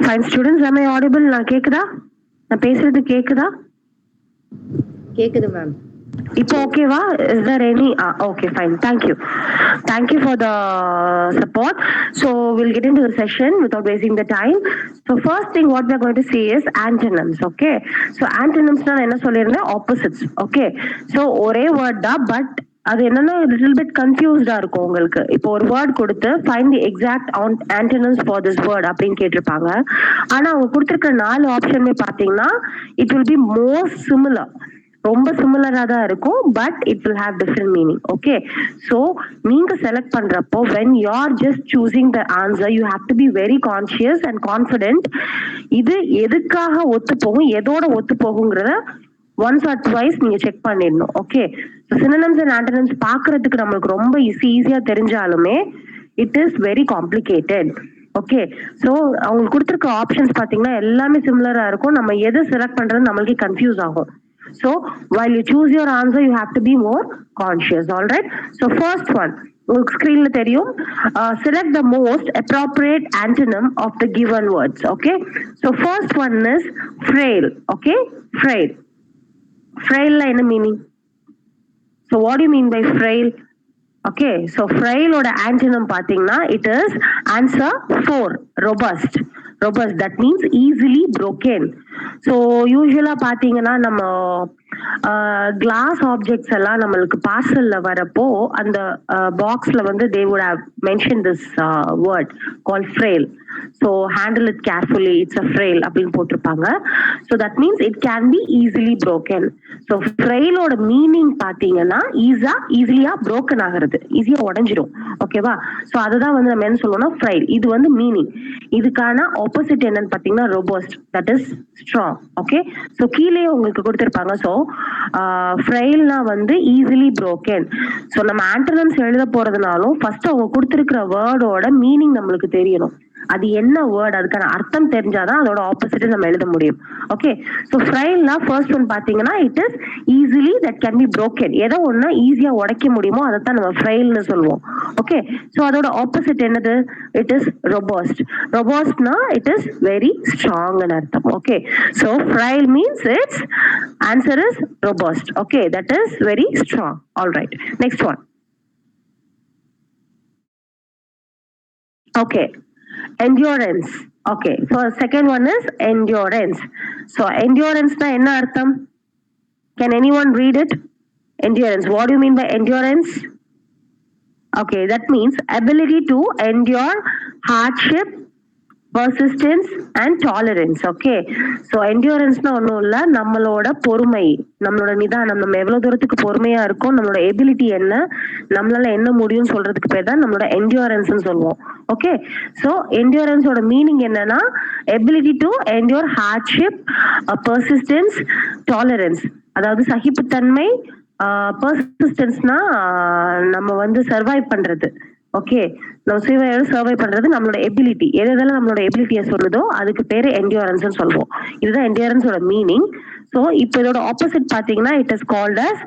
Fine students, am I audible? நான் கேக்குதா? நான் பேசுறது கேக்குதா? கேக்குது மேம். இப்போ ஓகேவா? Is there any okay, fine. Thank you. Thank you for the support. So we'll get into the session without wasting the time. So first thing what we're going to see is antonyms, okay? So antonyms நான் என்ன சொல்லிருந்தேன்? Opposites, okay? So ஒரே word தான், but அது என்னன்னா little bit கன்ஃபியூஸ்டா இருக்கும் உங்களுக்கு. இப்போ ஒரு வேர்ட் கொடுத்து find the exact antonyms for this word அப்படின்னு கேட்டிருப்பாங்க. ஆனா அவங்க கொடுத்திருக்கிற 4 ஆப்ஷனுமே பாத்தீங்கன்னா it will be more similar, ரொம்ப சிமிலரா தான் இருக்கும், but it will have different meaning. Okay, so நீங்க செலக்ட் பண்றப்போ when you are just choosing the answer you have to be very conscious and confident. இது எதுக்காக ஒத்து போகும், எதோட ஒத்து போகுங்கிறத ஒன்ஸ் ஆர் ட்வைஸ் நீங்க செக் பண்ணிடணும். ஓகே, சினோனிம்ஸ் அண்ட் ஆன்டனிம்ஸ் பாக்குறதுக்கு நம்மளுக்கு ரொம்ப ஈஸியா தெரிஞ்சாலுமே it is very complicated. Okay, so அவங்களுக்கு கொடுத்துருக்க ஆப்ஷன்ஸ் பாத்தீங்கன்னா எல்லாமே சிமிலரா இருக்கும். நம்ம எது செலக்ட் பண்றது நம்மளுக்கு கன்ஃபியூஸ் ஆகும். So while you choose your answer you have to be more conscious. All right, so first one உங்களுக்கு ஸ்கிரீன்ல தெரியும். Select the most appropriate antonym of the given words. Okay, so first one is frail. Okay, frail. Frail la என்ன meaning? So what do you mean by frail? Okay, so frail oda antonym பாத்தீங்கன்னா it is answer 4, robust. Robust, that means easily broken. So usually பாத்தீங்கன்னா நம்ம class objects எல்லாம் நம்மளுக்கு பார்சல்ல வரப்போ அந்த பாக்ஸ்ல வந்து they would have mentioned this word called frail. So handle it carefully, it's a frail அப்படின்னு போட்டிருப்பாங்க. So that means it can be easily broken. So frail ஓட மீனிங் பாத்தீங்கன்னா ஈஸியா broken ஆகிறது, ஈஸியா உடைஞ்சிரும். ஓகேவா, ஸோ அதுதான் வந்து நம்ம என்ன சொல்லுவோம்னா frail. இது வந்து மீனிங். இதுக்கான ஆப்போசிட் என்னன்னு பாத்தீங்கன்னா robust, that is strong. Okay, so கீழே உங்களுக்கு கொடுத்திருப்பாங்க. ஸோ ஃப்ரெயில்னா வந்து ஈஸிலி broken. ஸோ நம்ம ஆன்டனிம்ஸ் எழுத போறதுனாலும் ஃபர்ஸ்ட் அவங்க கொடுத்திருக்கிற வேர்டோட மீனிங் நம்மளுக்கு தெரியணும். அது என்ன வேர்ட், அதுக்கான அர்த்தம் தெரிஞ்சாதான் அதோட ஆப்போசிட் நம்ம எழுத முடியும். ஓகே, ஸோ ஃப்ரெயில்னா ஃபர்ஸ்ட் ஒன் பாத்தீங்கன்னா it is easily that can be broken. ஏதோ ஒண்ணு ஈஸியா உடைக்க முடியுமோ அதைத்தான் நம்ம ஃப்ரெயில்னு சொல்லுவோம். ஓகே, ஸோ அதோட ஆப்போசிட் என்னது? It is robust. Robustனா இட் இஸ் வெரி ஸ்ட்ராங்னு அர்த்தம். Okay, so frail means it's answer is robust. Okay, that is very strong. All right, next one. Okay, endurance. Okay, so second one is endurance. So endurance na enna artham? Can anyone read it? Endurance, what do you mean by endurance? Okay, that means ability to endure hardship, persistence and tolerance. Okay, so endurance na ஒண்ணும் இல்ல, நம்மளோட பொறுமை, நம்மளோட நிதானம், நம்ம எவ்வளவு தூரத்துக்கு பொறுமையா இருக்கோம், நம்மளோட எபிலிட்டி என்ன, நம்மளால என்ன முடியும்னு சொல்றதுக்கு பேர் தான் நம்மளோட endurance ன்னு சொல்லுவோம். ஓகே, ஸோ endurance ஓட மீனிங் என்னன்னா ability to endure hardship, persistence, tolerance. அதாவது சகிப்புத்தன்மை, பர்சிஸ்டன்ஸ்னா நம்ம வந்து சர்வைவ் பண்றது. ஓகே, நம்ம சர்வை பண்றது நம்மளோட எபிலிட்டி, எதெல்லாம் நம்மளோட எபிலிட்டியை சொல்லுதோ அதுக்கு பேரு என்டியூரன்ஸ் சொல்லுவோம். இதுதான் என்டியூரன்ஸோட மீனிங். ஸோ இப்போ இதோட ஆப்போசிட் பாத்தீங்கன்னா it is called as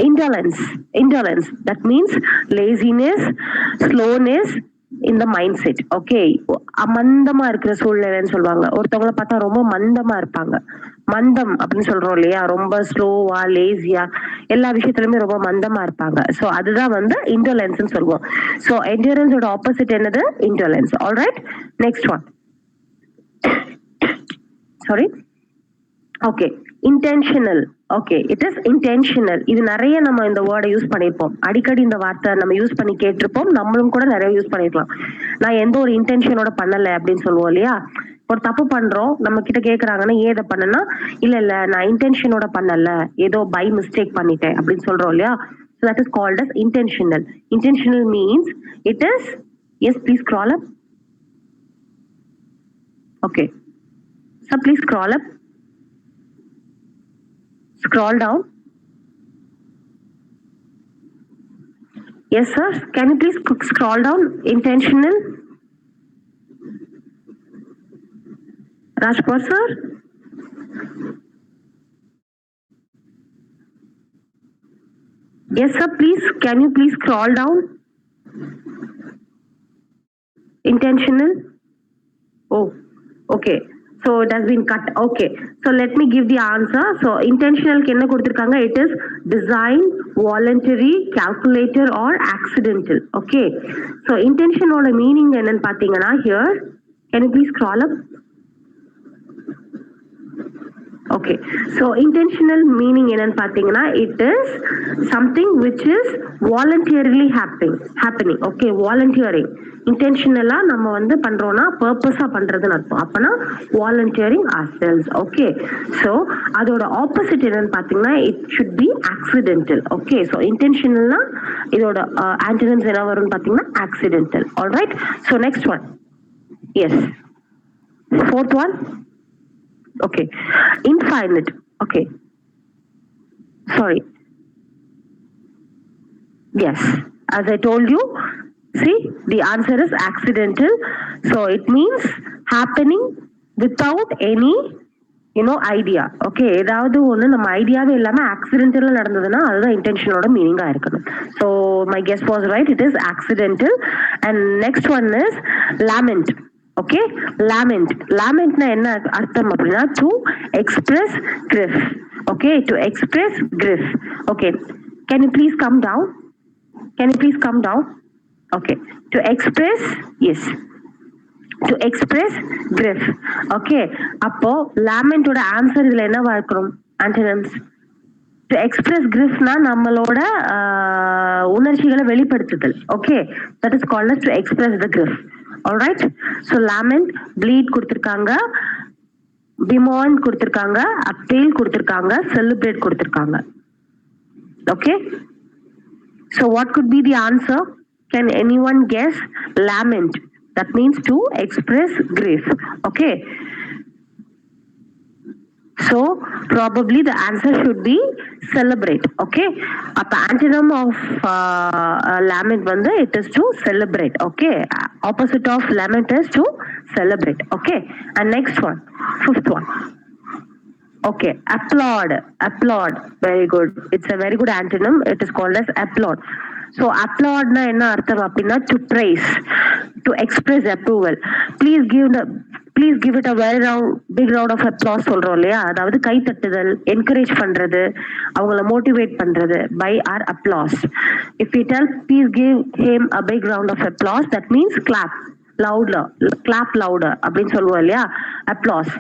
indolence. Indolence that means laziness, slowness இந்த மைண்ட் செட். ஓகே, மந்தமா இருக்கிற சூழ்நிலைன்னு சொல்லுவாங்க. ஒருத்தவங்களை பார்த்தா ரொம்ப மந்தமா இருப்பாங்க, மந்தம் அப்படின்னு சொல்றோம் இல்லையா, ரொம்ப ஸ்லோவா லேசியா எல்லா விஷயத்துலயுமே ரொம்ப மந்தமா இருப்பாங்க. ஸோ அதுதான் வந்து இண்டோலன்ஸ் சொல்லுவோம். ஸோ என்டியூரன்ஸோட ஆப்போசிட் என்னது? Indolence. Alright, next one. Sorry, okay, intentional. Okay, it is intentional. இது நிறைய நம்ம இந்த வேர்டை யூஸ் பண்ணிருப்போம், அடிக்கடி இந்த வார்த்தை நம்ம யூஸ் பண்ணி கேட்டிருப்போம், நம்மளும் கூட நிறைய யூஸ் பண்ணிருக்கலாம். நான் எந்த ஒரு இன்டென்ஷனோட பண்ணல அப்படின்னு சொல்லுவோம் இல்லையா. ஒரு தப்பு பண்றோம், நம்ம கிட்ட கேக்குறாங்கன்னா ஏன் இதை பண்ணனா, இல்ல நான் இன்டென்ஷனோட பண்ணல, ஏதோ பை மிஸ்டேக் பண்ணிட்டேன் அப்படின்னு சொல்றோம் இல்லையா. So that is called as intentional. Intentional means it is, yes please scroll up. Okay, so please scroll up, scroll down. Yes sir, can you please scroll down? Intentional. Rajpur sir. Yes sir, please, can you please scroll down? Intentional. Oh, Okay. So it has been cut. Okay. So let me give the answer. So intentional kenna kuduthirukanga, it is design, voluntary, calculator or accidental. Okay. So intention oda meaning enna pathina here. Can you please scroll up? Okay. So intentional meaning enna pathina, it is something which is voluntarily happening. Okay. Volunteering. இன்டென்ஷனலா நம்ம வந்து பண்றோம்னா பர்பஸா பண்றதுன்னு அர்த்தம். அப்பனா volunteering ourselves. Okay. So அதோட opposite என்னன்னு பாத்தீங்கன்னா it should be accidental. Okay. So இன்டென்ஷனல்னா இதோட ஆன்டனிம்ஸ் என்ன வரும்னு பாத்தீங்கன்னா accidental. Alright. So next one. Yes. Fourth one. Okay. Infinite. Okay. Sorry. Yes. As I told you, see, the answer is accidental. So it means happening without any, idea. Okay. ஏதாவது ஒன்று நம்ம ஐடியாவே இல்லாமல் ஆக்சிடென்டலாக நடந்ததுன்னா அதுதான் இன்டென்ஷனோட மீனிங்காக இருக்கணும். So my guess was right. It is accidental. And next one is lament. Okay. லாமெண்ட்னா என்ன அர்த்தம் அப்படின்னா to express grief. Okay. To express grief. Okay. Can you please calm down? Okay. To express, yes. To express grief. Okay. அப்போ lament ஓட answer இதுல என்னவா இருக்கணும்? Antonyms. To express grief na நம்மளோட உணர்ச்சிகளை வெளிப்படுத்துதல். Okay. That is called as to express the grief. Alright. So lament, bleed கொடுத்திருக்காங்க, bemoan கொடுத்திருக்காங்க, appeal கொடுத்திருக்காங்க, celebrate கொடுத்திருக்காங்க. Okay. So what could be the answer? Can anyone guess? Lament. That means to express grief. Okay. So probably the answer should be celebrate. Okay. The antonym of lament vanda it is to celebrate. Okay. Opposite of lament is to celebrate. Okay. And next one, fifth one. Okay, applaud. Very good. It's a very good antonym. It is called as applaud. So applaud na enna artham appadina to praise, to express approval. Please give it a big round of applause சொல்றோம் இல்லையா? அதாவது கை தட்டுதல், encourage பண்றது, அவங்கள motivate பண்றது by our applause. If we tell please give him a big round of applause, that means clap louder அப்படின்னு சொல்லுவோம் இல்லையா? applause.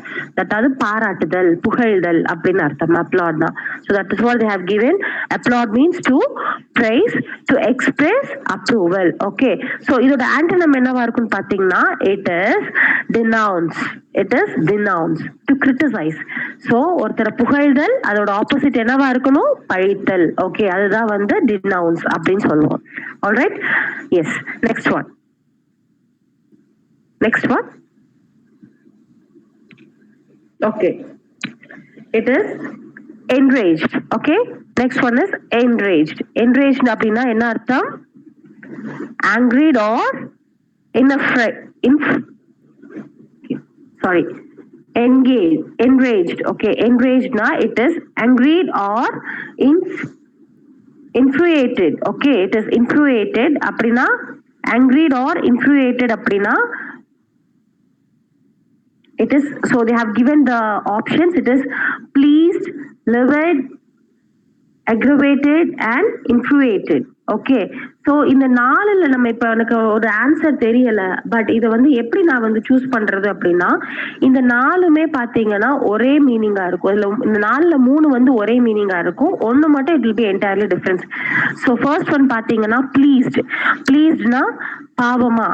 அதாவது பாராட்டுதல், புகழ்தல் அப்படின்னு அர்த்தம் applaudனா. So that is what they have given. Applaud means to praise, to express approval. Okay. So இதோட antonym என்னவா இருக்குன்னு பாத்தீங்கன்னா it is denounce. To criticize. So ஒருத்தரை புகழ்தல் அதோட ஆப்போசிட் என்னவா இருக்கணும்? பழித்தல். ஓகே. அதுதான் வந்து denounce அப்படின்னு சொல்லுவோம். Alright. Yes. Next one. Okay. It is enraged. Okay. Next one is enraged. Enraged அப்படின்னா என்ன அர்த்தம்? Angered or enraged. Okay. Enraged na it is angered or infuriated. Okay. It is infuriated அப்படின்னா angered or infuriated அப்படின்னா it is, so they have given the options. It is pleased, livid, aggravated and infuriated. Okay. So இந்த நாலுல நம்ம இப்ப எனக்கு ஒரு answer தெரியல, but இதை வந்து எப்படி நான் வந்து சூஸ் பண்றது அப்படின்னா இந்த நாலுமே பாத்தீங்கன்னா ஒரே மீனிங்கா இருக்கும். இதுல இந்த நாலுல மூணு வந்து ஒரே மீனிங்கா இருக்கும், ஒன்னு மட்டும் it will B entirely difference. So first one பாத்தீங்கன்னா பிளீஸ்ட்னா பாவமா,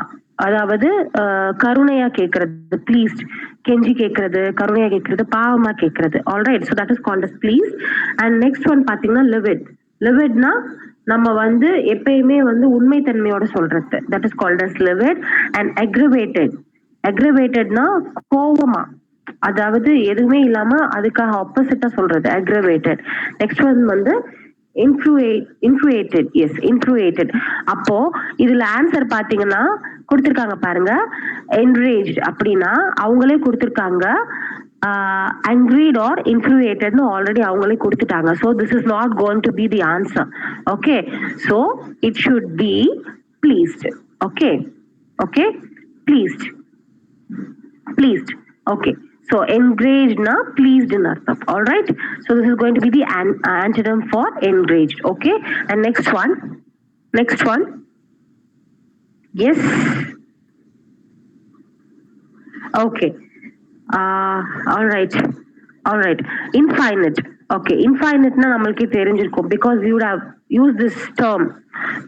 அதாவது கருணையா கேட்கறது, ப்ளீஸ்ட் கெஞ்சி கேட்கறது, கருணையா கேட்கறது, பாவமா கேட்கறது. Alright. So that is called as please. And next one பாத்தீங்கன்னா லிவிட்னா நம்ம வந்து எப்பயுமே வந்து உண்மைத்தன்மையோட சொல்றது, that is called as livid. And அக்ரிவேட்டட்னா கோவமா, அதாவது எதுவுமே இல்லாம அதுக்காக ஆப்போசிட்டா சொல்றது அக்ரிவேட்டட். நெக்ஸ்ட் ஒன் வந்து infuriated. Yes, infuriated. அப்போ இதுல ஆன்சர் பாத்தீங்கன்னா கொடுத்திருக்காங்க பாருங்க, enraged அப்படின்னா அவங்களே கொடுத்திருக்காங்க angered or infuriated னு ஆல்ரெடி அவங்களே கொடுத்துட்டாங்க. So this is not going to be the answer. Okay. So it should be pleased. Okay. Pleased. Okay. So enraged na pleased in artham. All right. So this is going to be the antonym for enraged. Okay. And next one. Next one. Yes. Okay. All right. All right. Infinite. Okay. Infinite na namalke therinjirkom because you would have used this term.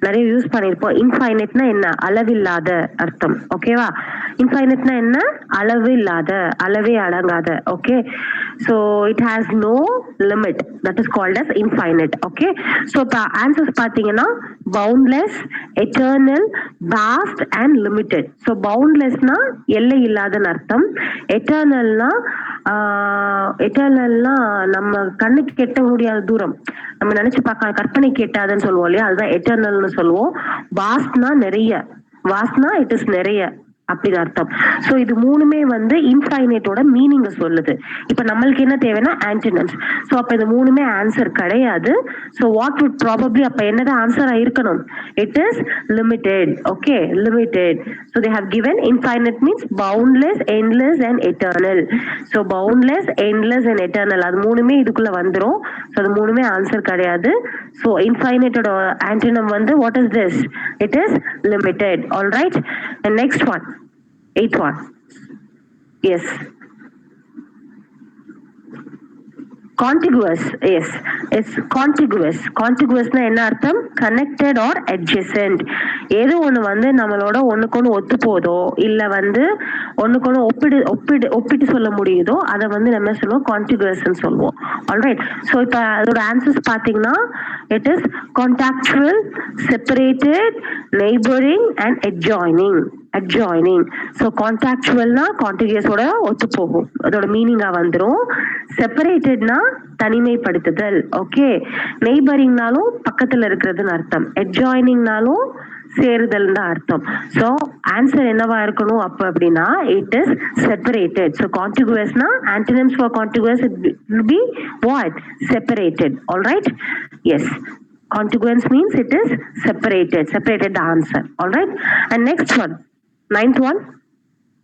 நிறைய use பண்ணிருப்போம். இன்ஃபைனைட்னா என்ன? அளவில்லாத அர்த்தம். ஓகேவா? இன்ஃபைனைட்னா என்ன? அளவு இல்லாத, அளவே அடங்காத. Okay. So it has no limit. That is called as infinite. Okay. So answers பாத்தீங்கன்னா boundless, eternal, vast and limited. So boundlessனா எல்லை இல்லாதன்னு அர்த்தம். eternalனா நம்ம கண்ணுக்கு கெட்ட முடியாத தூரம், நம்ம நினைச்சு பார்க்க கற்பனை கேட்டாதுன்னு சொல்லுவோம் இல்லையா, அதுதான் எட்டர்னல்னு சொல்லுவோம். வாஸ்ட்னா நிறைய, வாஸ்ட்னா இட் இஸ் நிறைய அப்படின்னு அர்த்தம். சோ இது மூணுமே வந்து இன்ஃபைனைட்டோட மீனிங்க சொல்லுது. இப்ப நம்மளுக்கு என்ன தேவைன்னா ஆன்டனிம்ஸ். சோ அப்ப இது மூணுமே ஆன்சர் கிடையாது. சோ வாட் வுட் ப்ராபப்ளி அப்ப என்னதான் ஆன்சரா இருக்கணும்? It is limited. Okay, limited. So they have given infinite means boundless, endless and eternal. So boundless, endless and eternal அது மூணுமே இதுக்குள்ள வந்துரும். சோ அது மூணுமே ஆன்சர் கிடையாது. சோ இன்ஃபைனைட்டோட ஆன்டனிம் வந்து what is this? It is limited. All right. And next one. Eighth one. Yes. Contiguous. Yes. It's contiguous. Contiguous na enna artham? Connected or adjacent. ஏதோ ஒன்று வந்து நம்மளோட ஒண்ணுக்கு ஒன்று ஒத்து போதோ இல்லை வந்து ஒண்ணுக்கு ஒன்று ஒப்பிட்டு சொல்ல முடியுதோ அதை வந்து நம்ம சொல்லுவோம் கான்டிகுவஸ்ன்னு சொல்லுவோம். ஆல்ரைட். ஸோ இப்போ அதோட ஆன்சர்ஸ் பார்த்தீங்கன்னா it is contextual, separated, neighbouring and adjoining. adjoining. So கான்டாக்சுவல்னா கான்டிகியூஸோட ஒத்து போகும், அதோட மீனிங்கா வந்துடும். செப்பரேட்டட்னா தனிமைப்படுத்துதல். ஓகே. நெய்பரிங்னாலும் பக்கத்துல இருக்கிறதுன்னு அர்த்தம். adjoiningனாலும் சேருதல் தான் அர்த்தம். ஸோ ஆன்சர் என்னவா இருக்கணும் அப்ப அப்படின்னா இட் இஸ் செப்பரேட்டட். ஸோ கான்டிகுவஸ்னா antonyms for contiguous it will be what? Separated. All right. Yes. Contiguous means it is separated. Separated the answer. All right. And next one. Ninth one.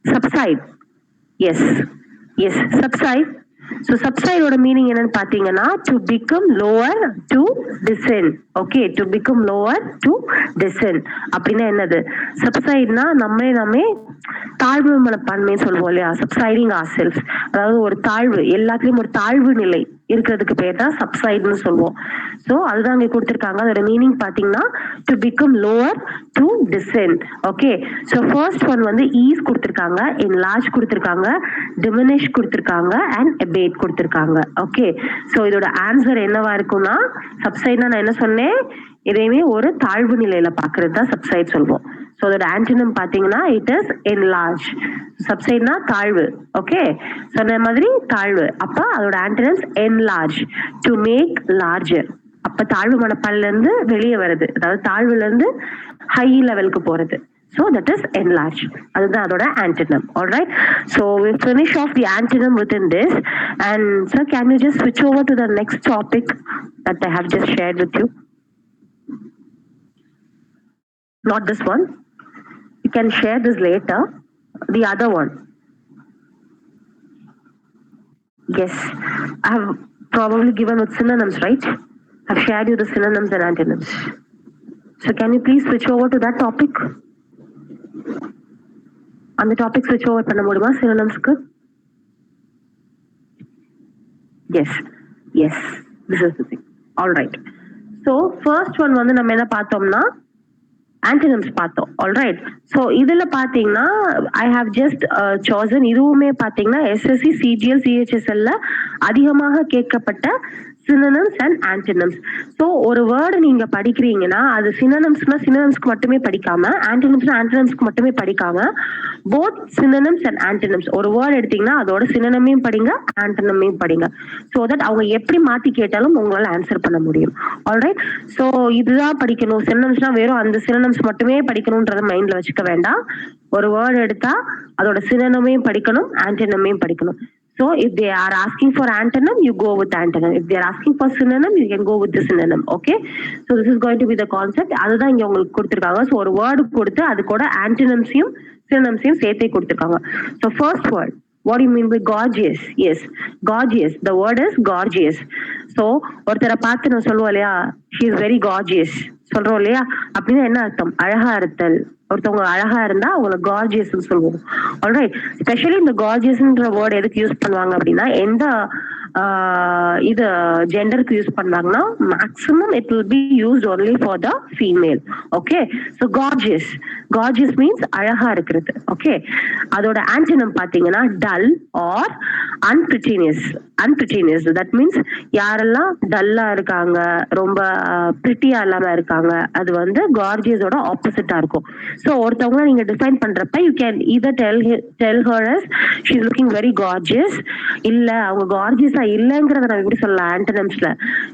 Subside. Yes. Yes. Subside. So subside oda meaning என்னன்னு பாத்தீங்கன்னா to become lower, to descend. Okay, to become lower, to descend. அப்படின்னா என்னது? சப்சைட்னா நம்மே தாழ்வு மனப்பான்மைன்னு சொல்லுவோம் இல்லையா, சப்சைடிங் ourselves. அதாவது ஒரு தாழ்வு, எல்லாத்துலயும் ஒரு தாழ்வு நிலை இருக்கிறதுக்கு பேர் தான் சப்சைட்னு சொல்லுவோம். ஸோ அதுதான் இங்க கொடுத்துருக்காங்க. அதோட மீனிங் பாத்தீங்கன்னா to become lower, to dissent. Okay. So first one வந்து ஈஸ் கொடுத்துருக்காங்க, enlarge கொடுத்துருக்காங்க, diminish கொடுத்துருக்காங்க அண்ட் abate கொடுத்துருக்காங்க. ஓகே. ஸோ இதோட ஆன்சர் என்னவா இருக்கும்னா சப்சைட்னா நான் என்ன சொன்னேன், இதையுமே ஒரு தாழ்வு நிலையில பாக்குறது தான் சப்சைட் சொல்வோம். ஸோ அதோட ஆன்டனிம் பாத்தீங்கன்னா இட் இஸ் enlarge. சப்சைட்னா தாழ்வு. ஓகே. சொன்ன மாதிரி தாழ்வு. அப்ப அதோட antonyms enlarge, to make larger. அப்ப தாழ்வு மனப்பான்மையில இருந்து வெளியே வருது, அதாவது தாழ்வுல இருந்து ஹை லெவலுக்கு போறது. So that is enlarge. அதுதான் அதோட antonym. All right. So we finish off the antonym within this. And sir, can you just switch over to the next topic that I have just shared with you? Not this one. You can share this later. The other one. Yes. I have probably given with synonyms, right? I've shared you the synonyms and antonyms. So can you please switch over to that topic? On the topic switch over பண்ண முடியுமா synonyms-க்கு? Yes. Yes. This is the thing. All right. So first one வந்து நம்ம என்ன பார்த்தோம்னா antonyms பார்த்தோம். All right. So இதுல பாத்தீங்கன்னா I have just chosen, இதுவுமே பாத்தீங்கன்னா SSC, CGL, CHSL அதிகமாக கேட்கப்பட்ட synonyms and antonyms. So ஒரு வேர்டு நீங்க படிக்கிறீங்கன்னா அது synonymsனா synonymsக்கு மட்டுமே படிக்காம, antonymsனா antonymsக்கு மட்டுமே படிக்காம both synonyms and antonyms ஒரு வேர்டு எடுத்தீங்கன்னா அதோட synonymையும் படிங்க, antonymையும் படிங்க. So that அவங்க எப்படி மாத்தி கேட்டாலும் உங்களால ஆன்சர் பண்ண முடியும். ஆல்ரைட். ஸோ இதுதான் படிக்கணும், synonymsனா வெறும் அந்த synonyms மட்டுமே படிக்கணும்ன்றத மைண்ட்ல வச்சுக்க வேண்டாம். ஒரு வேர்டு எடுத்தா அதோட synonyமையும் படிக்கணும், antonymையும் படிக்கணும். So if they are asking for antonym, you go with antonym. If they are asking for synonym, you can go with the synonym. Okay. So this is going to be the concept. அதுதான் இங்க உங்களுக்கு கொடுத்திருக்காங்க. So ஒரு word கொடுத்து அது கூட antonymsையும் synonymsையும் சேர்த்தே கொடுத்திருக்காங்க. So first word, What do you mean by gorgeous? Yes, gorgeous. The word is gorgeous. So ஒருத்தரை பார்த்து நான் சொல்லுவோம் இல்லையா, she is very gorgeous சொல்றோம் இல்லையா, அப்படின்னு என்ன அர்த்தம்? அழகா இருத்தல். ஒருத்தவங்க அழகா இருந்தா அவங்களை கார்ஜியஸ் சொல்லுவோம். ஆல்ரைட், ஸ்பெஷலி இந்த கார்ஜியஸ்ன்ற வேர்ட் எதுக்கு யூஸ் பண்ணுவாங்க அப்படின்னா, எந்த இது ஜெண்டருக்கு யூஸ் பண்ணாங்கன்னா maximum it will be used only for the female. Okay, so gorgeous, gorgeous means அழகா இருக்கிறது. ஓகே, அதோட ஆன்டனிம் பாத்தீங்கன்னா டல் ஆர் அன்பிரிட்டினஸ். அன்பிரிட்டினஸ் தட் மீன்ஸ் யாரெல்லாம் டல்லா இருக்காங்க, ரொம்ப பிரிட்டியா இல்லாம இருக்காங்க, அது வந்து கார்ஜியஸோட ஆப்போசிட்டா இருக்கும். ஸோ ஒருத்தவங்க நீங்க டிஃபைன் பண்றப்ப you can either tell her as she is looking very gorgeous, இல்ல அவங்க கார்ஜியஸா இல்லங்கிறத நம்ம எப்படி சொல்லலாம் ஆன்டனிம்ஸ்ல,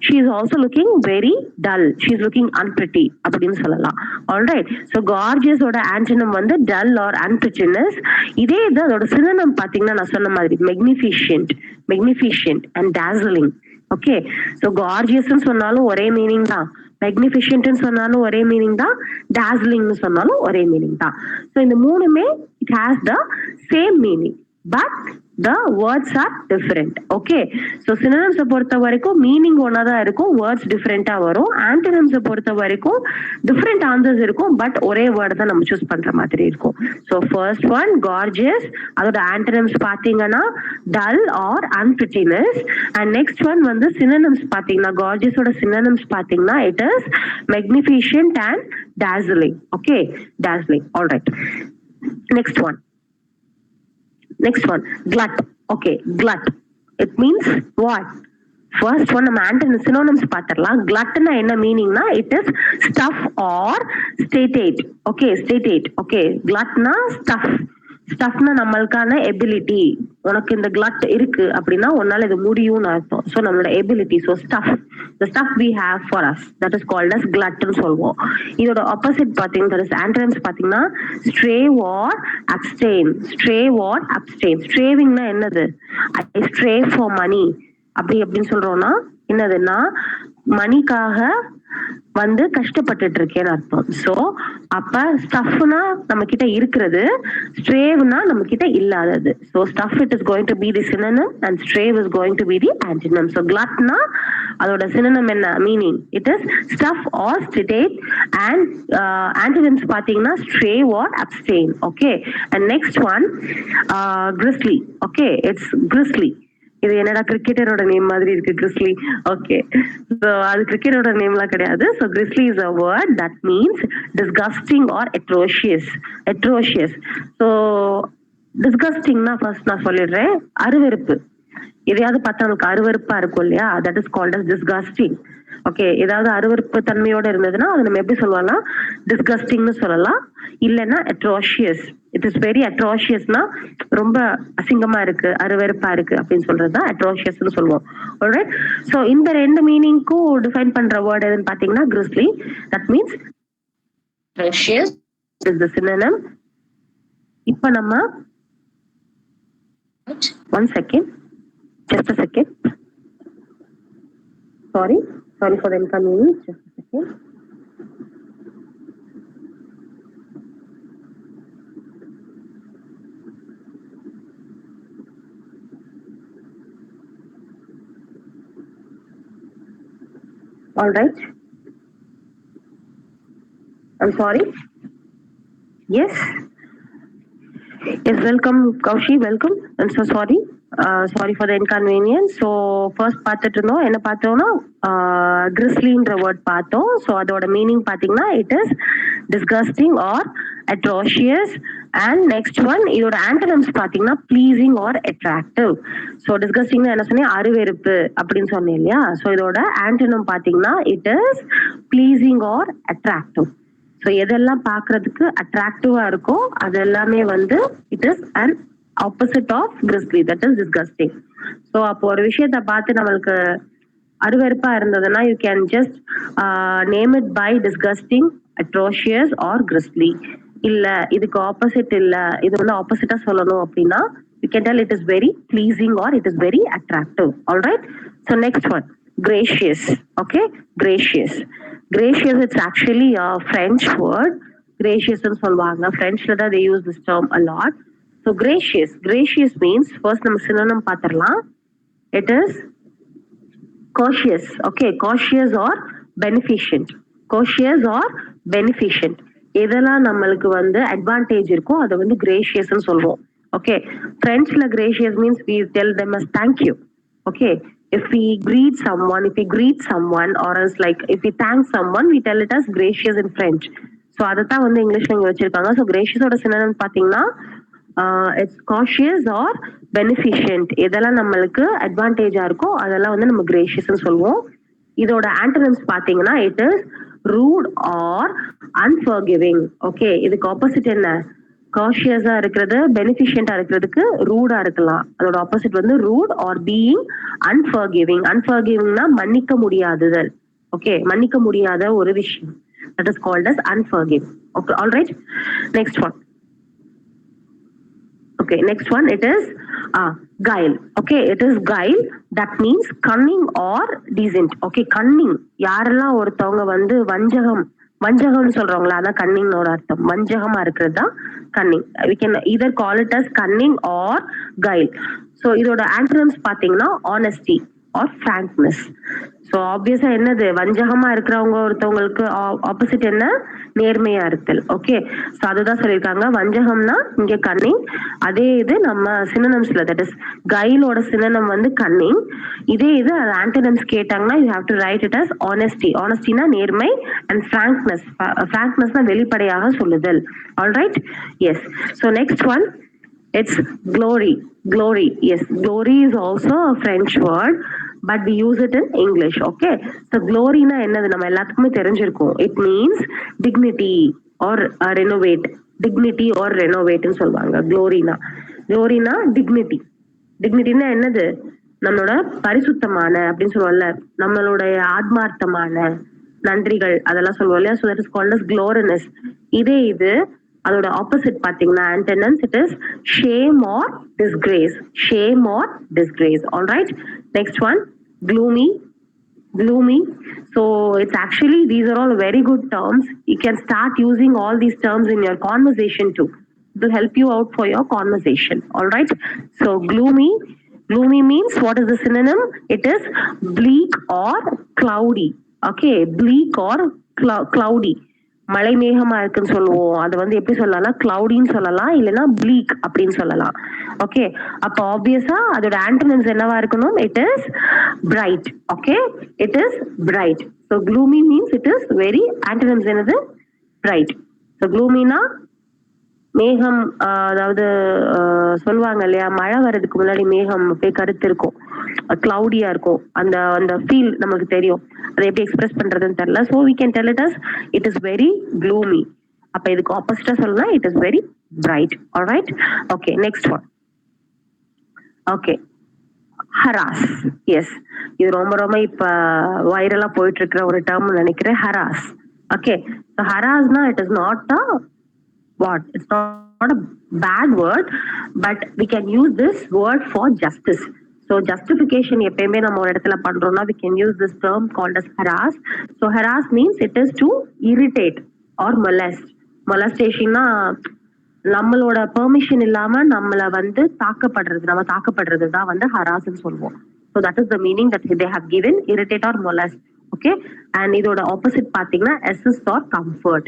she is also looking very dull, she is looking unpretty அப்படின்னு சொல்லலாம். ஆல்ரைட், ஸோ கார்ஜியஸோட ஆன்டனிம் வந்து டல் ஆர் அன்பிரிட்டினஸ். இதே இது அதோட சினோனிம் பாத்தீங்கன்னா நான் சொன்ன மாதிரி மெக்னிஃபிஷியன்ட், மெக்னிஃபிஷியன்ட் அண்ட் dazzling. ஓகே, ஸோ கார்ஜியஸ்ன்னு சொன்னாலும் ஒரே மீனிங் தான், மெக்னிஃபிஷியன்ட்னு சொன்னாலும் ஒரே மீனிங் தான், டாஸ்லிங்னு சொன்னாலும் ஒரே மீனிங் தான். ஸோ இந்த மூணுமே it has the same meaning, but the words are different. Okay, so synonyms பொறுத்த வரைக்கும் மீனிங் ஒன்னா தான் இருக்கும், வேர்ட்ஸ் டிஃபரெண்டா வரும். ஆன்டனிம்ஸ் பொறுத்த வரைக்கும் டிஃபரெண்ட் ஆன்சர்ஸ் இருக்கும், பட் ஒரே வேர்டு தான் நம்ம சூஸ் பண்ற மாதிரி இருக்கும். ஸோ ஃபர்ஸ்ட் ஒன் கார்ஜியஸ், அதோட ஆன்டனிம்ஸ் பாத்தீங்கன்னா dull or unprettiness. And next one வந்து சினோனிம்ஸ் பாத்தீங்கன்னா கார்ஜியஸோட சினோனிம்ஸ் பாத்தீங்கன்னா it is magnificent and dazzling. Okay, dazzling. All right, next one. Next one, glut. Okay, glut. It means what? First one, நம்ம antonym synonyms பார்த்துடலாம். glutனா என்ன மீனிங்னா it is stuff or stated. Okay, stated. Okay, glutனா stuff. ஸ்டஃப்னா நம்மளுக்கான ability. உனக்கு இந்த கிளட் இருக்கு அப்படின்னா உன்னால இது முடியும்னு அர்த்தம். ஸோ நம்மளோட ability. So stuff, the stuff we have for us, that is called as glut ன்னு சொல்லுவோம். இதோட ஆப்போசிட் பாத்தீங்கன்னா ஆன்டனிம்ஸ் பாத்தீங்கன்னா stray or abstain. stray or abstain. strayingனா என்னது? I stray for money அப்படின்னு சொல்றோம்னா என்னதுன்னா மணிக்காக வந்து கஷ்டப்பட்டுட்டு இருக்கேன்னு அர்த்தம். ஸோ அப்ப ஸ்டஃப்னா நம்ம கிட்ட இருக்கிறது, ஸ்ட்ரேவ்னா நம்ம கிட்ட இல்லாதது. So stuff it is going to be the synonym and starve is going to be the antonym. So கிளட்னா அதோட சினோனிம் என்ன meaning? It is stuff or state. And antonyms பாத்தீங்கன்னா starve or abstain. Okay, and next one grisly. Okay, it's grisly. இது என்னடா கிரிக்கெட்டரோட name மாதிரி இருக்கு, கிறிஸ்லி. Okay, so அது கிரிக்கெட்டோட நேம்லாம் கிடையாது. So grisly is a word that means disgusting or atrocious. atrocious. So டிஸ்கஸ்டிங்னா ஃபர்ஸ்ட் நான் சொல்லிடுறேன், அருவருப்பு. எதையாவது பார்த்தா நமக்கு அருவருப்பா இருக்கும் இல்லையா, that is called as disgusting. Okay, ஏதாவது அருவருப்பு தன்மையோட இருந்ததுன்னா அது நம்ம எப்படி சொல்லலாம்னா டிஸ்கஸ்டிங்னு சொல்லலாம், இல்லைன்னா atrocious. இட் இஸ் வெரி atrociousனா ரொம்ப அசிங்கமா இருக்கு, அருவருப்பா இருக்கு அப்படின்னு சொல்றதுதான் atrociousனு சொல்லுவோம். ஆல்ரைட், ஸோ இந்த ரெண்டு மீனிங்க்கும் டிஃபைன் பண்ற வேர்ட் எதுன்னு பாத்தீங்கன்னா கிறிஸ்லி. That means atrocious is the synonym. இப்ப நம்ம one second, just a second. Sorry for the inconvenience. Just a second. All right. I'm sorry. Yes. Yes, welcome, Kaushi. Welcome. I'm so sorry. Sorry for the inconvenience. So first பார்த்துட்டு இருந்தோம், என்ன பார்த்தோம்னா கிறிஸ்லின்ற word பார்த்தோம். So அதோட meaning பார்த்தீங்கன்னா it is disgusting or atrocious. And next one இதோட antonyms பார்த்தீங்கன்னா pleasing or attractive. So disgusting என்ன சொன்னேன், அருவெருப்பு அப்படின்னு சொன்னேன் இல்லையா. ஸோ இதோட ஆன்டனிம் பார்த்தீங்கன்னா it is pleasing or attractive. So எதெல்லாம் பார்க்கறதுக்கு அட்ராக்டிவா இருக்கோ அது எல்லாமே வந்து it is and opposite of grisly, that is disgusting. So அப்போ ஒரு விஷயத்த பார்த்து நம்மளுக்கு அருவருப்பா இருந்ததுன்னா you can just name it by disgusting, atrocious or grisly. இல்ல இதுக்கு ஆப்போசிட் இல்ல, இது வந்து ஆப்போசிட்டா சொல்லணும் அப்படின்னா you can tell it is very pleasing or it is very attractive. Alright, so next one gracious. Okay, gracious. Gracious, it's actually a French word. Gracious ன்னு சொல்லுவாங்க, Frenchல தான் they use this term a lot. So gracious means first நம்ம synonym பாத்திரலாம். It is cautious. Okay, cautious or beneficent. எதெல்லாம் நம்மளுக்கு வந்து advantage இருக்கோ அதை வந்து கிரேஷியஸ் சொல்லுவோம். ஓகே, பிரெஞ்ச்ல gracious means we tell them as thank you. Okay, if we greet someone or else like if we thank someone we tell it as gracious in French. So அதைத்தான் வந்து இங்கிலீஷ்ல இங்க வச்சிருக்காங்க. ஸோ கிரேஷியஸோட சினோனிம் பாத்தீங்கன்னா it's cautious R பெனிஃபிஷியன்ட். எதெல்லாம் நம்மளுக்கு அட்வான்டேஜா இருக்கோ அதெல்லாம் வந்து நம்ம கிரேஷியஸ் சொல்லுவோம். இதோட ஆன்டனிம்ஸ் பாத்தீங்கன்னா it is rude or unforgiving. Okay, இதுக்கு ஆப்போசிட் என்ன? காஷியஸா இருக்கிறது பெனிஃபிஷியன்டா இருக்கிறதுக்கு ரூடா இருக்கலாம். அதோட ஆப்போசிட் வந்து ரூட் ஆர் பீயிங் அன்ஃபர்கிவிங். அன்ஃபர்கிவிங்னா மன்னிக்க முடியாதது. ஓகே, மன்னிக்க முடியாத ஒரு விஷயம். That is called as unforgiving. Okay, all right. Next one. Okay, next one it is guile. Okay, it is guile. That means cunning or decent. Okay, cunning. யாரெல்லாம் ஒருத்தவங்க வந்து வஞ்சகம்னு சொல்றாங்களா, அதான் கன்னிங்கோட அர்த்தம். வஞ்சகமா இருக்கிறது தான் Canning. We can either call it as cunning or guile. So இதோட antonyms பாத்தீங்கன்னா honesty or frankness. ஸோ ஆப்வியஸா என்னது, வஞ்சகமா இருக்கிறவங்க ஒருத்தவங்களுக்கு ஆப்போசிட் என்ன? நேர்மையா இருத்தல். ஓகே, ஸோ அதுதான் சொல்லியிருக்காங்க. வஞ்சகம்னா இங்க கன்னிங். அதே இது நம்ம சினோனிம்ஸ்ல தட் இஸ் கைலோட சினோனிம் வந்து கன்னிங். இதே இது அது ஆன்டனிம்ஸ் கேட்டாங்கன்னா you have to write it as honesty. ஆனஸ்டினா நேர்மை. And frankness. ஃப்ராங்க்னஸ்னா வெளிப்படையாக சொல்லுதல். Alright, yes. So next one it's glory. Yes, glory is also a French word but we use it in English. Okay, so glory na என்னது நம்ம எல்லாத்துக்குமே தெரிஞ்சிருக்கும். It means dignity or renovate. Dignity or renovate ன்னு சொல்வாங்க. glory na dignity na என்னது? நம்மளோட பரிசுத்தமான அப்படின்னு சொல்லுவோம்ல, நம்மளோட ஆத்மார்த்தமான நன்றிகள் அதெல்லாம் சொல்லுவோம் இல்லையா. so that is called as gloriness. இதே இது அதோட ஆப்போசிட் பாத்தீங்கன்னா antonyms it is shame or disgrace. Alright, next one gloomy. So it's actually these are all very good terms. You can start using all these terms in your conversation too. It will help you out for your conversation. All right, so gloomy means what is the synonym? It is bleak or cloudy. Okay, bleak or cloudy. மழை மேகமா இருக்குன்னு சொல்லுவோம். அது வந்து எப்படி சொல்லலாம்? கிளவுடின்னு சொல்லலாம், இல்லைன்னா bleak அப்படின்னு சொல்லலாம். ஓகே, அப்போ ஆப்வியஸா அதோட ஆன்டனிம்ஸ் என்னவா இருக்கணும்? It is bright. Okay, it is bright. So gloomy means it is very, antonyms என்னது? bright. ஸோ gloomy-னா மேகம், அதாவது சொல்லுவாங்க இல்லையா, மழை வர்றதுக்கு முன்னாடி மேகம் அப்படியே கருத்து இருக்கும், கிளவுடியா இருக்கும். அந்த ஃபீல் நமக்கு தெரியும். அதை எப்படி எக்ஸ்பிரஸ் பண்றதுன்னு தெரியல. So we can tell it as it is very gloomy. அப்ப இதுக்கு ஆப்போசிட்டா சொல்லலாம் it is very bright. All right, okay, next one. Okay, harass. Yes, இது ரொம்ப இப்ப வைரலா போயிட்டு இருக்கிற ஒரு டேர்ம் நினைக்கிறேன், harass. Okay, so harassனா it is not a what? It's not a bad word, but we can use this word for justice. So justification எப்பயுமே நம்ம ஒரு இடத்துல பண்றோம்னா we can use this term called as harass. So harass means it is to irritate or molest. Molestation-னா நம்மளோட permission இல்லாம நம்மள வந்து தாக்கப்படுறது தான் வந்து harass-ன்னு சொல்லுவோம். So that is the meaning that they have given, irritate or molest. Okay, and இதோட opposite பாத்தீங்கன்னா assist or comfort.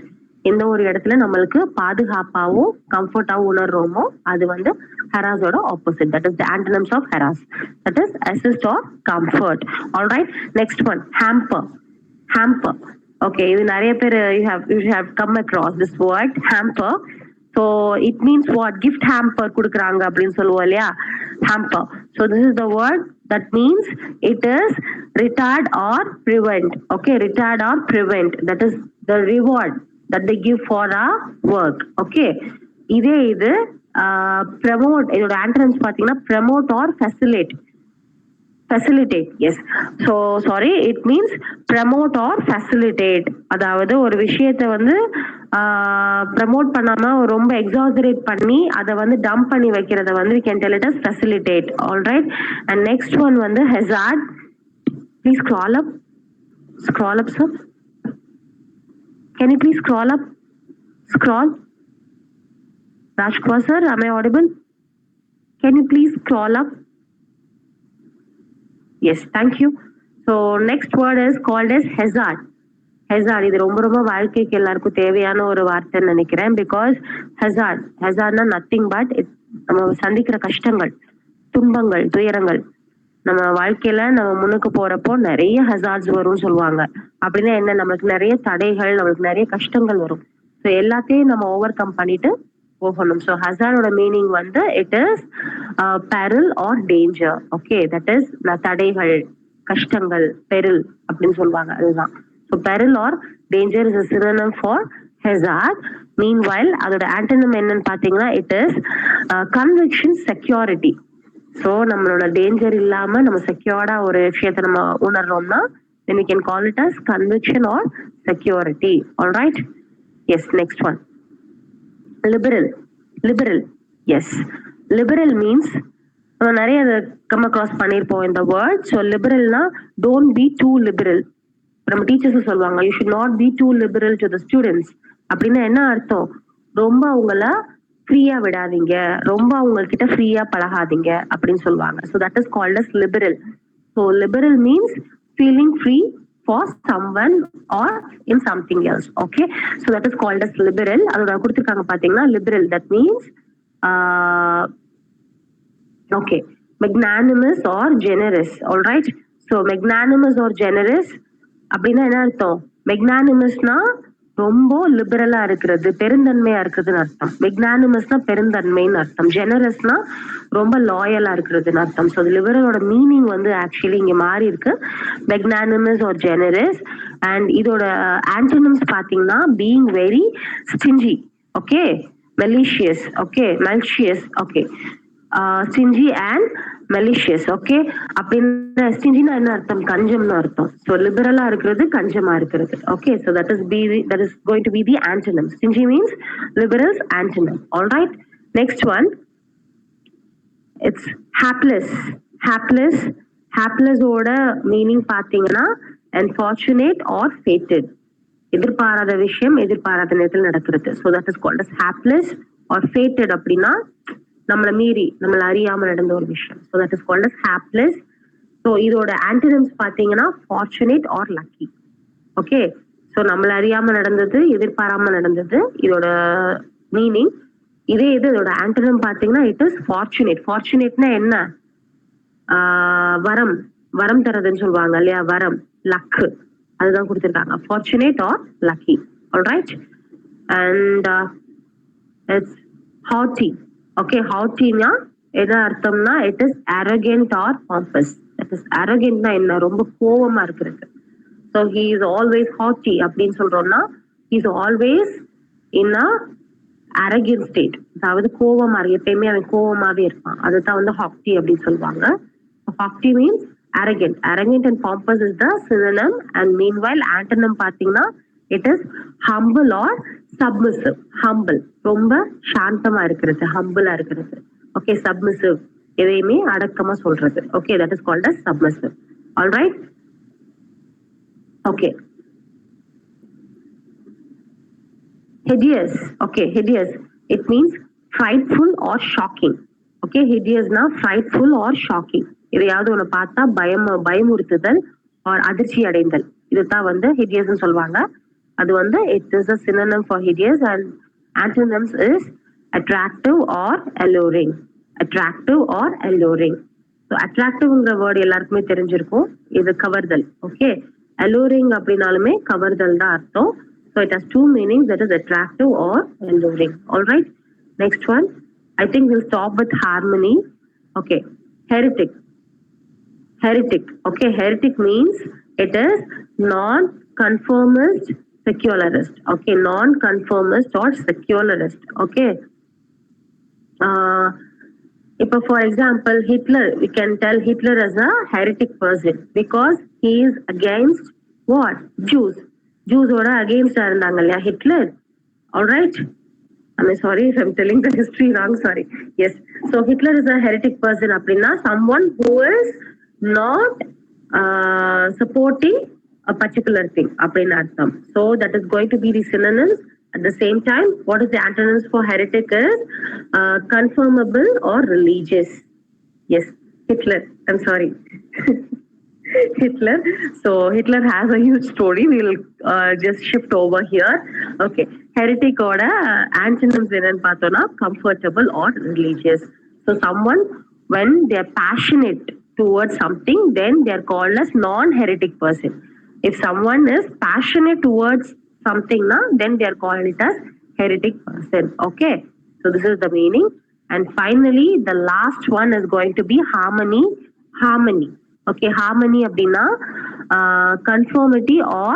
எந்த ஒரு இடத்துல நம்மளுக்கு பாதுகாப்பாவும் கம்ஃபர்ட்டாவும் உணர்றோமோ அது வந்து harass-ஓட opposite. That is the antonyms of harass. தட் இஸ் assist or comfort. All right, next one, hamper. Okay, இது நிறைய பேர் you have come across this word hamper. So it means what? Gift hamper கொடுக்குறாங்க அப்படின்னு சொல்லுவோம் இல்லையா, hamper. So this is the word that means it is retard or prevent. Okay, retard or prevent, that is the reward that they give for our work. Okay, இதே இது promote. இதோட antonyms பாத்தீங்கன்னா promote or facilitate. Yes, so sorry, it means promote or facilitate. அதாவது ஒரு விஷயத்தை வந்து promote பண்ணாம ரொம்ப எக்ஸாஜரேட் பண்ணி அதை வந்து டம்ப் பண்ணி வைக்கிறத வந்து we can tell it as facilitate. All right, and next one வந்து hazard. Please scroll up sir. Can you please scroll up? Rajkumar sir, am I audible? Can you please scroll up? Yes, thank you. So next word is called as hazard. Hazard இது ரொம்ப ரொம்ப வாழ்க்கைக்கு எல்லாருக்கும் தேவையான ஒரு வார்த்தைன்னு நினைக்கிறேன். Because ஹெசார்ட்னா nothing but நம்ம சந்திக்கிற கஷ்டங்கள், துன்பங்கள், துயரங்கள். நம்ம வாழ்க்கையில நம்ம முன்னுக்கு போறப்போ நிறைய ஹெசார்ட்ஸ் வரும்னு சொல்லுவாங்க. அப்படின்னா என்ன, நம்மளுக்கு நிறைய தடைகள், நம்மளுக்கு நிறைய கஷ்டங்கள் வரும். ஸோ எல்லாத்தையும் நம்ம ஓவர் கம் பண்ணிட்டு போகணும். ஸோ ஹெசார்டோட மீனிங் வந்து it is peril or danger. Okay, that is தடைகள், கஷ்டங்கள், பெரில் அப்படின்னு சொல்லுவாங்க. அதுதான். So peril or danger is a synonym for hazard. Meanwhile, அதோட antonym என்னன்னு பாத்தீங்கன்னா it is conviction, security. So நம்மளோட danger இல்லாம நம்ம செக்யூர்டா ஒரு விஷயத்தை நம்ம உணர்றோம்னா then we can call it as conviction or security. All right? Yes, next one. Liberal. Yes. Liberal means நம்ம நிறைய come across பண்ணிருப்போம் இந்த word. So liberalனா don't be too liberal. நம்ம டீச்சர்ஸ் சொல்லுவாங்க you should not be too liberal to the students. அப்படின்னா என்ன அர்த்தம், ரொம்ப அவங்கள ஃப்ரீயா விடாதீங்க, ரொம்ப அவங்க கிட்ட ஃப்ரீயா பழகாதீங்க அப்படின்னு சொல்லுவாங்க. So that is called as liberal. So liberal means feeling free for someone or in something else. Okay, so that is called as liberal. அதோட கொடுத்துருக்காங்க பாத்தீங்கன்னா liberal, that means okay magnanimous or generous. All right, so magnanimous or generous அப்படின்னா என்ன அர்த்தம், மெக்னானிமஸ்னா ரொம்ப லிபரலா இருக்கிறது, பெருந்தன்மையா இருக்கிறதுன்னு அர்த்தம். மெக்னானிமஸ்னா பெருந்தன்மைன்னு அர்த்தம். ஜெனரஸ்னா ரொம்ப லாயலா இருக்கிறதுன்னு அர்த்தம். ஸோ லிபரலோட மீனிங் வந்து ஆக்சுவலி இங்க மாறி இருக்கு, மெக்னானிமஸ் ஆர் ஜெனரஸ். அண்ட் இதோட ஆன்டனிம்ஸ் பாத்தீங்கன்னா being very stingy, okay, malicious, okay, malicious, okay, stingy and malicious. Okay, அப்படின்னா ஸ்டிஞ்சினா என்ன அர்த்தம், கஞ்சம்னு அர்த்தம். ஸோ லிபரலா இருக்கிறது, கஞ்சமா இருக்கிறது. Okay, so that is going to be the antonym. Stingy means liberals antonym. All right, next one it's hopeless. ஹாப்லெஸோட meaning பாத்தீங்கன்னா அன்ஃபார்ச்சுனேட் ஆர் ஃபேட்டட். எதிர்பாராத விஷயம் எதிர்பாராத நேரத்தில் நடக்கிறது. So that is called as hopeless or fated. அப்படின்னா நம்மளை மீறி, நம்மளை அறியாம நடந்த ஒரு விஷயம். So that is called as hopeless. So இதோட ஆன்டனிம்ஸ் பாத்தீங்கன்னா fortunate or lucky. Okay, so நம்மளை அறியாம நடந்தது, எதிர்பாராம நடந்தது இதோட மீனிங். இதே இதோட ஆன்டனிம் பாத்தீங்கன்னா இட் இஸ் ஃபார்ச்சுனேட். ஃபார்ச்சுனேட்னா என்ன, வரம் தரதுன்னு சொல்லுவாங்க இல்லையா, வரம், லக்கு, அதுதான் கொடுத்துருக்காங்க, fortunate or lucky. All right, and it's haughty. Okay, ஹாட்டினா என்ன அர்த்தம்னா it is arrogant or pompous. That is அரகென்ட்னா என்ன, ரொம்ப கோவமா இருக்கிறது. So he is always haughty அப்படின்னு சொல்றோம்னா he is always in a arrogant state, அதாவது கோவமா, எப்பயுமே அவன் கோவமாவே இருப்பான். அதுதான் வந்து ஹாட்டி அப்படின்னு சொல்லுவாங்க. Haughty means arrogant. Arrogant and pompous is the synonym. And meanwhile antonym பாத்தீங்கன்னா it is humble or submissive. Humble ரொம்ப சாந்தமா இருக்கிறது, ஹம்பிளா இருக்கிறது. ஓகே, சப்மிசிவ் எதையுமே அடக்கமா சொல்றது. Okay, that is called as submissive. All right, okay. Hideous. Okay, hideous. It means frightful or shocking. Okay, hideousனா frightful or shocking. இதையாவது ஒண்ணு பார்த்தா பயமுறுத்துதல் or அதிர்ச்சி அடைந்தல், இதுதான் வந்து hideousன்னு சொல்லுவாங்க. அது வந்து it is a synonym for hideous and antonyms is attractive or alluring. Attractive or alluring. So attractiveங்கிற வேர்ட் எல்லாருக்குமே தெரிஞ்சிருக்கும், இது கவர்தல். ஓகே, alluring அப்படின்னாலுமே கவர்தல் தான் அர்த்தம். So it has two meanings, that is attractive or alluring. All right, next one, I think we'll stop with harmony. Okay, heretic. Okay, heretic means it is non-conformist secularist. Okay, non-conformist or secularist. Okay, for example Hitler, we can tell Hitler as a heretic person because he is against what, Jews ஓட அகெயின்ஸ்டா இருந்தாங்க இல்லையா Hitler. All right, I'm sorry if I'm telling the history wrong, sorry. Yes, so Hitler is a heretic person அப்படின்னா someone who is not supporting a particular thing அப்படின்னு அர்த்தம். So that is going to be the synonyms At the same time, what is the antonyms for heretic is confirmable or religious. Yes, Hitler. I'm sorry. Hitler. So Hitler has a huge story. We'll just shift over here. Okay. Heretic order antonyms என்னன்னு பார்த்தோம்னா comfortable or religious. So someone when they are passionate towards something, then they are called as non-heretic person. If someone is passionate towards something, na, then they are called it as heretic person. Okay. So this is the meaning. And finally, the last one is going to be harmony. Harmony. Okay, harmony அப்படின்னா conformity or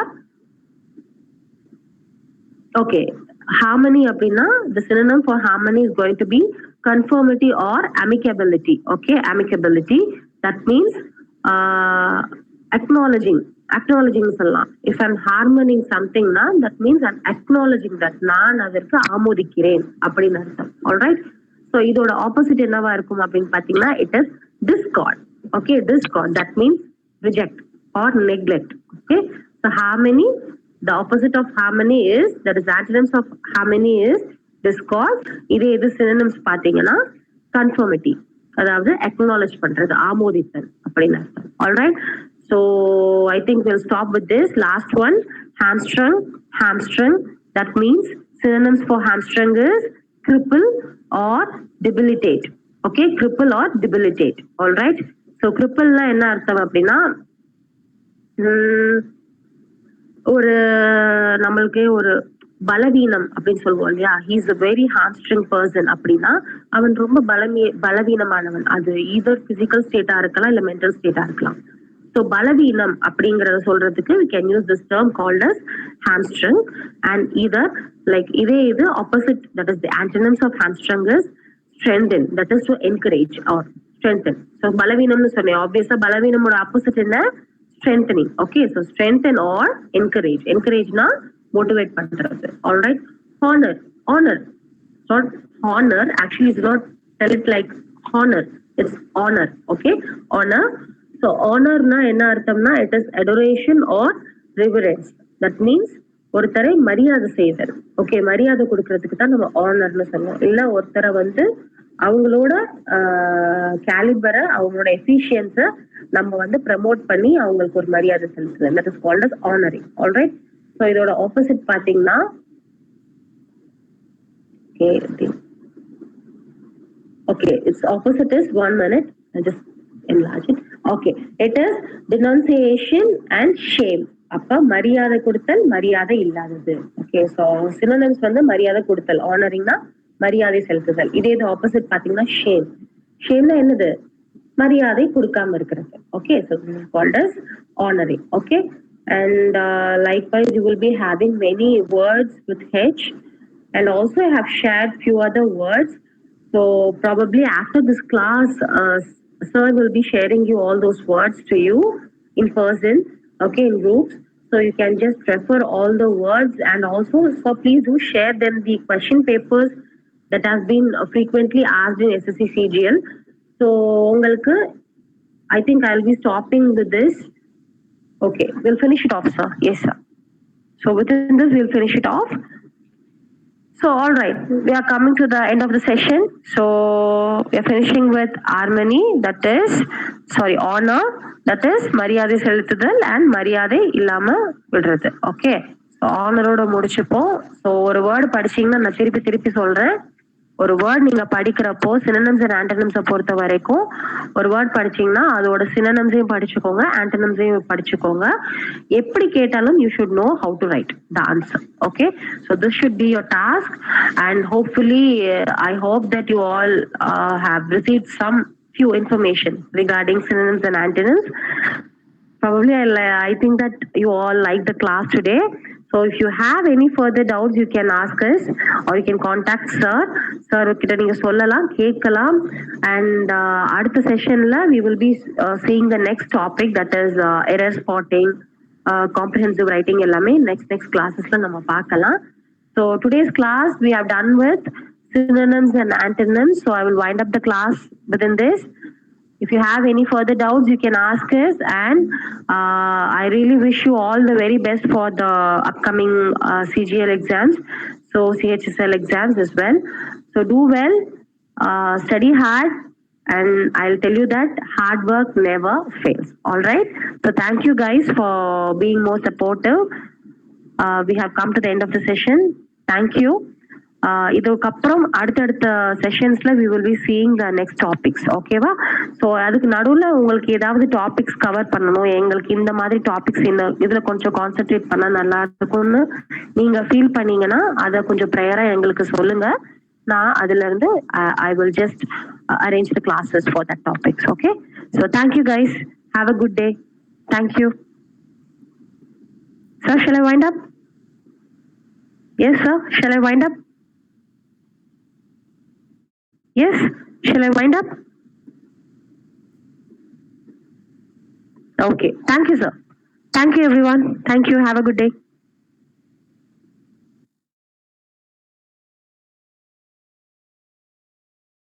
okay, harmony அப்படின்னா the synonym for harmony is going to be conformity or amicability. Okay, amicability, that means acknowledging சொல்லலாம். If I'm harmonying something na, that means I'm acknowledging that நான் அதற்கு ஆமோதிக்கிறேன் அப்படின்னு அர்த்தம். Alright, so இதோட opposite என்னவா இருக்கும் அப்படின்னு பாத்தீங்கன்னா it is discord. Okay, discord, that means reject or neglect. Okay, so harmony, the opposite of harmony is, that is antonyms of harmony is discord. இதே இது synonyms பாத்தீங்கன்னா conformity, அதாவது acknowledge பண்றது, ஆமோதித்தல் அப்படின்னு அர்த்தம். Alright, so I think we'll stop with this. Last one, hamstrung. Hamstrung, that means synonyms for hamstrung is cripple or debilitate. Okay, cripple or debilitate. Alright, so cripple na என்ன அர்த்தம் அப்படின்னா ஒரு நம்மளுக்கே ஒரு பலவீனம் அப்படின்னு சொல்லுவோம் இல்லையா, he's a very hamstring person அப்படின்னா அவன் ரொம்ப பலவீனமானவன். அது ஈதர் பிசிக்கல் ஸ்டேட்டா இருக்கலாம் இல்ல மென்டல் ஸ்டேட்டா இருக்கலாம். ஸோ பலவீனம் அப்படிங்கறத சொல்றதுக்கு we can use this term called as hamstrung. And either like இதே இது opposite, that is the antonyms of hamstrung is strengthen, that is to encourage or strengthen. So பலவீனம்னு சொன்னேன், ஆப்வியஸா பலவீனமோட ஆப்போசிட் என்ன, strengthening. Okay, so strengthen or encourage. Encourage na motivate பண்றது. All right, honor. Honor, not honor, actually it's not, tell it like honor, it's honor. Okay, honor. So honor na என்ன அர்த்தம்னா it is adoration or reverence. That means ஒருத்தரை மரியாதை செய்தல். Okay, மரியாதை கொடுக்கறதுக்கு தான் நம்ம ஆனர்னு சொல்லுவோம். இல்ல ஒருத்தரை வந்து அவங்களோட கேலிபரை, அவங்களோட எஃபிஷியன்ஸை நம்ம வந்து ப்ரமோட் பண்ணி அவங்களுக்கு ஒரு மரியாதை செலுத்துது. That is called as honouring. Alright, so இதோட ஆப்போசிட் பாத்தீங்கன்னா okay, its opposite is 1 minute, I just enlarge it. Okay, it is denunciation and shame. அப்ப மரியாதை கொடுத்தல், மரியாதை இல்லாதது. ஓகே, ஸோ சினோனிம்ஸ் வந்து மரியாதை கொடுத்தல், ஆனரிங்னா மரியாதை செலுத்துதல். இதே இது ஆப்போசிட் பாத்தீங்கன்னா ஷேம். ஷேம்னா என்னது, மரியாதை கொடுக்காம இருக்கிறது. Okay, so this is called as honouring. Okay, and likewise you will be having many words with H, and also I have shared few other words. So probably after this class, sir will be sharing you all those words to you in person, okay, in groups. So you can just refer all the words, and also, so please do share them the question papers that has been frequently asked in SSC CGL. So ungalku, I think I'll be stopping with this. Okay, we'll finish it off, sir. Yes, sir. So within this, we'll finish it off. So, all right, we are coming to the end of the session. So, we are finishing with harmony, that is, sorry, honor, that is, மரியாதை செலுத்துதல் and மரியாதை இல்லாம விடுறது. Okay, so ஆனரோட முடிச்சுப்போம். So ஒரு word படிச்சீங்கன்னா நான் திருப்பி திருப்பி சொல்றேன். ஒரு வேர்ட் நீங்க படிக்கிறப்போ சினோனிம்ஸ் அண்ட் ஆன்டனிம்ஸை பொறுத்த வரைக்கும் ஒரு வேர்ட் படிச்சீங்கன்னா அதோட சினோனிம்ஸையும் படிச்சுக்கோங்க, ஆன்டனிம்ஸையும் படிச்சுக்கோங்க. எப்படி கேட்டாலும் you should know how to write the answer. Okay, so this should be your task, and hopefully I hope that you all have received some few information regarding synonyms and antonyms. Probably I think that you all like the class today. So if you have any further doubts, you can ask us or you can contact sir. Sir கிட்ட நீங்க சொல்லலாம், கேட்கலாம். And அடுத்த செஷன்ல we will be seeing the next topic, that is error spotting, comprehensive writing எல்லாமே next classes-ல நம்ம பார்க்கலாம். So today's class we have done with synonyms and antonyms. So I will wind up the class within this. If you have any further doubts, you can ask us, and I really wish you all the very best for the upcoming CGL exams. so CHSL exams as well. So do well, study hard, and I'll tell you that hard work never fails. All right. So thank you guys for being more supportive. We have come to the end of the session. Thank you. இதுக்கப்புறம் அடுத்தடுத்த செஷன்ஸ்ல we will be seeing the next topics. ஓகேவா? So அதுக்கு நடுவில் உங்களுக்கு ஏதாவது topics cover பண்ணணும், எங்களுக்கு இந்த மாதிரி டாபிக்ஸ் இந்த இதுல கொஞ்சம் கான்சென்ட்ரேட் பண்ணா நல்லா இருக்கும்னு நீங்க ஃபீல் பண்ணீங்கன்னா அதை கொஞ்சம் ப்ரேயரா எங்களுக்கு சொல்லுங்க. நான் அதுல இருந்து I will just arrange the classes for that topics. Okay? So thank you guys. Have a good day. Thank you. Sir, shall I wind up? Yes, sir. Shall I wind up? Yes. Shall I wind up? Okay. Thank you, sir. Thank you, everyone. Thank you. Have a good day.